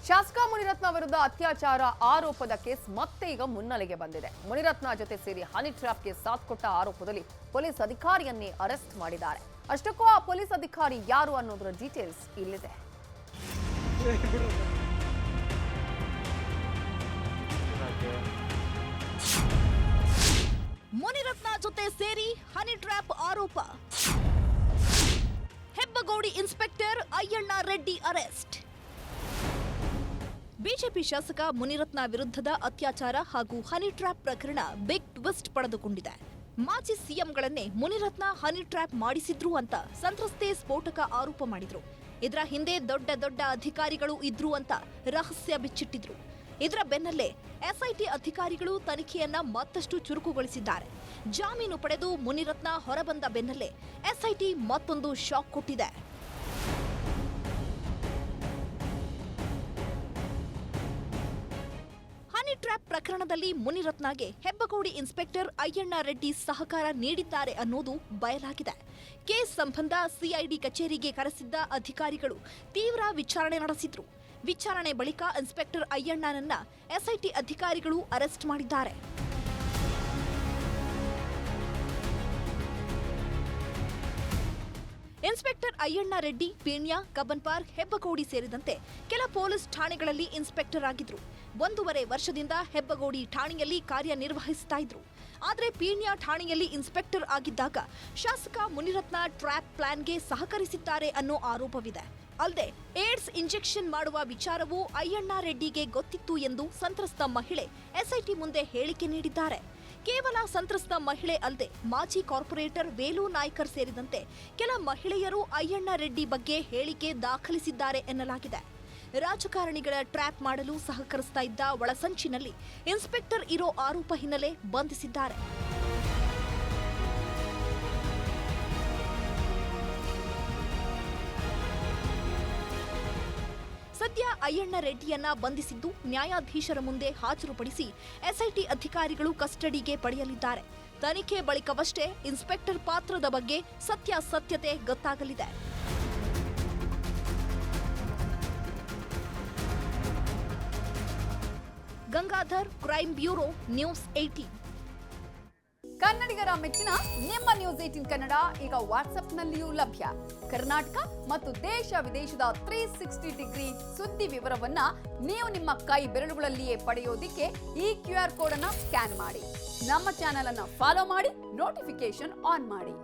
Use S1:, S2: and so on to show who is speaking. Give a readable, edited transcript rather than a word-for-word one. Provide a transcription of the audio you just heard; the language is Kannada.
S1: ಶಾಸಕ ಮುನಿರತ್ನ ವಿರುದ್ಧ ಅತ್ಯಾಚಾರ ಆರೋಪದ ಕೇಸ್ ಮತ್ತೆ ಈಗ ಮುನ್ನೆಲೆಗೆ ಬಂದಿದೆ. ಮುನಿರತ್ನ ಜೊತೆ ಸೇರಿ ಹನಿ ಟ್ರ್ಯಾಪ್ಗೆ ಸಾಥ್ ಕೊಟ್ಟ ಆರೋಪದಲ್ಲಿ ಪೊಲೀಸ್ ಅಧಿಕಾರಿಯನ್ನೇ ಅರೆಸ್ಟ್ ಮಾಡಿದ್ದಾರೆ. ಅಷ್ಟಕ್ಕೂ ಆ ಪೊಲೀಸ್ ಅಧಿಕಾರಿ ಯಾರು ಅನ್ನೋದರ ಡೀಟೇಲ್ಸ್ ಇಲ್ಲಿದೆ.
S2: ಮುನಿರತ್ನ ಜೊತೆ ಸೇರಿ ಹನಿ ಟ್ರ್ಯಾಪ್ ಆರೋಪ. Hebbagodi inspector Ayyanna Reddy arrest. BJP ಶಾಸಕ ಮುನಿರತ್ನ ವಿರುದ್ಧದ ಅತ್ಯಾಚಾರ ಹಾಗೂ ಹನಿ ಟ್ರ್ಯಾಪ್ ಪ್ರಕರಣ ಬಿಗ್ ಟ್ವಿಸ್ಟ್ ಪಡೆದುಕೊಂಡಿದೆ. ಮಾಜಿ ಸಿಎಂಗಳನ್ನೇ ಮುನಿರತ್ನ ಹನಿ ಟ್ರ್ಯಾಪ್ ಮಾಡಿಸಿದ್ರು ಅಂತ ಸಂತ್ರಸ್ತೆ ಸ್ಫೋಟಕ ಆರೋಪ ಮಾಡಿದ್ರು. ಇದರ ಹಿಂದೆ ದೊಡ್ಡ ದೊಡ್ಡ ಅಧಿಕಾರಿಗಳು ಇದ್ರು ಅಂತ ರಹಸ್ಯ ಬಿಚ್ಚಿಟ್ಟಿದ್ರು. ಇದರ ಬೆನ್ನಲ್ಲೇ ಎಸ್ಐಟಿ ಅಧಿಕಾರಿಗಳು ತನಿಖೆಯನ್ನ ಮತ್ತಷ್ಟು ಚುರುಕುಗೊಳಿಸಿದ್ದಾರೆ. ಜಾಮೀನು ಪಡೆದು ಮುನಿರತ್ನ ಹೊರಬಂದ ಬೆನ್ನಲ್ಲೇ ಎಸ್ಐಟಿ ಮತ್ತೊಂದು ಶಾಕ್ ಕೊಟ್ಟಿದೆ. ಹನಿ ಟ್ರ್ಯಾಪ್ ಪ್ರಕರಣದಲ್ಲಿ ಮುನಿರತ್ನಗೆ ಹೆಬ್ಬಗೋಡಿ ಇನ್ಸ್ಪೆಕ್ಟರ್ ಅಯ್ಯಣ್ಣ ರೆಡ್ಡಿ ಸಹಕಾರ ನೀಡಿದ್ದಾರೆ ಅನ್ನೋದು ಬಯಲಾಗಿದೆ. ಕೇಸ್ ಸಂಬಂಧ ಸಿಐಡಿ ಕಚೇರಿಗೆ ಕರೆಸಿದ್ದ ಅಧಿಕಾರಿಗಳು ತೀವ್ರ ವಿಚಾರಣೆ ನಡೆಸಿದ್ರು. ವಿಚಾರಣೆ ಬಳಿಕ ಇನ್ಸ್ಪೆಕ್ಟರ್ ಅಯ್ಯಣ್ಣನನ್ನ ಎಸ್ಐಟಿ ಅಧಿಕಾರಿಗಳು ಅರೆಸ್ಟ್ ಮಾಡಿದ್ದಾರೆ. Inspector Ayyanna Reddy Peenya, Cubbon park, Hebbagodi ಸೇರಿದಂತೆ ಕೆಲ ಪೊಲೀಸ್ ಠಾಣೆಗಳಲ್ಲಿ ಇನ್ಸ್ಪೆಕ್ಟರ್ ಆಗಿದ್ರು. 1.5 ವರ್ಷದಿಂದ ಹೆಬ್ಬಗೋಡಿ ಠಾಣೆಯಲ್ಲಿ ಕಾರ್ಯನಿರ್ವಹಿಸ್ತಾ ಇದ್ರು. ಆದರೆ ಪೀಣ್ಯ ಠಾಣೆಯಲ್ಲಿ ಇನ್ಸ್ಪೆಕ್ಟರ್ ಆಗಿದ್ದಾಗ ಶಾಸಕ ಮುನಿರತ್ನ ಟ್ರ್ಯಾಪ್ ಪ್ಲಾನ್ಗೆ ಸಹಕರಿಸಿದ್ದಾರೆ ಅನ್ನೋ ಆರೋಪವಿದೆ. ಅಲ್ಲದೆ ಏಡ್ಸ್ ಇಂಜೆಕ್ಷನ್ ಮಾಡುವ ವಿಚಾರವೂ ಅಯ್ಯಣ್ಣ ರೆಡ್ಡಿಗೆ ಗೊತ್ತಿತ್ತು ಎಂದು ಸಂತ್ರಸ್ತ ಮಹಿಳೆ ಎಸ್ಐಟಿ ಮುಂದೆ ಹೇಳಿಕೆ ನೀಡಿದ್ದಾರೆ. ಕೇವಲ ಸಂತ್ರಸ್ತ ಮಹಿಳೆ ಅಲ್ಲದೆ ಮಾಜಿ ಕಾರ್ಪೊರೇಟರ್ ವೇಲು ನಾಯ್ಕರ್ ಸೇರಿದಂತೆ ಕೆಲ ಮಹಿಳೆಯರು ಅಯ್ಯಣ್ಣ ರೆಡ್ಡಿ ಬಗ್ಗೆ ಹೇಳಿಕೆ ದಾಖಲಿಸಿದ್ದಾರೆ ಎನ್ನಲಾಗಿದೆ. ರಾಜಕಾರಣಿಗಳ ಟ್ರ್ಯಾಪ್ ಮಾಡಲು ಸಹಕರಿಸ್ತಾ ಇದ್ದ ಒಳಸಂಚಿನಲ್ಲಿ ಇನ್ಸ್ಪೆಕ್ಟರ್ ಇರೋ ಆರೋಪ ಹಿನ್ನೆಲೆ ಬಂಧಿಸಿದ್ದಾರೆ. ಸದ್ಯ ಅಯ್ಯಣ್ಣ ರೆಡ್ಡಿಯನ್ನ ಬಂಧಿಸಿದ್ದು ನ್ಯಾಯಾಧೀಶರ ಮುಂದೆ ಹಾಜರುಪಡಿಸಿ ಎಸ್ಐಟಿ ಅಧಿಕಾರಿಗಳು ಕಸ್ಟಡಿಗೆ ಪಡೆಯಲಿದ್ದಾರೆ. ತನಿಖೆ ಬಳಿಕವಷ್ಟೇ ಇನ್ಸ್ಪೆಕ್ಟರ್ ಪಾತ್ರದ ಬಗ್ಗೆ ಸತ್ಯಾಸತ್ಯತೆ ಗೊತ್ತಾಗಲಿದೆ. Gangadhar, crime bureau, news 18.
S1: ಕನ್ನಡಿಗರ ಮೆಚ್ಚಿನ ನಿಮ್ಮ ನ್ಯೂಸ್ 18 ಕನ್ನಡ ಈಗ ವಾಟ್ಸ್ಆಪ್ನಲ್ಲಿಯೂ ಲಭ್ಯ. ಕರ್ನಾಟಕ ಮತ್ತು ದೇಶ ವಿದೇಶದ 360 ಡಿಗ್ರಿ ಸುದ್ದಿ ವಿವರವನ್ನ ನೀವು ನಿಮ್ಮ ಕೈ ಬೆರಳುಗಳಲ್ಲಿಯೇ ಪಡೆಯೋದಿಕ್ಕೆ ಈ QR ಕೋಡ್ ಅನ್ನ ಸ್ಕ್ಯಾನ್ ಮಾಡಿ. ನಮ್ಮ ಚಾನೆಲ್ ಅನ್ನ ಫಾಲೋ ಮಾಡಿ, ನೋಟಿಫಿಕೇಶನ್ ಆನ್ ಮಾಡಿ.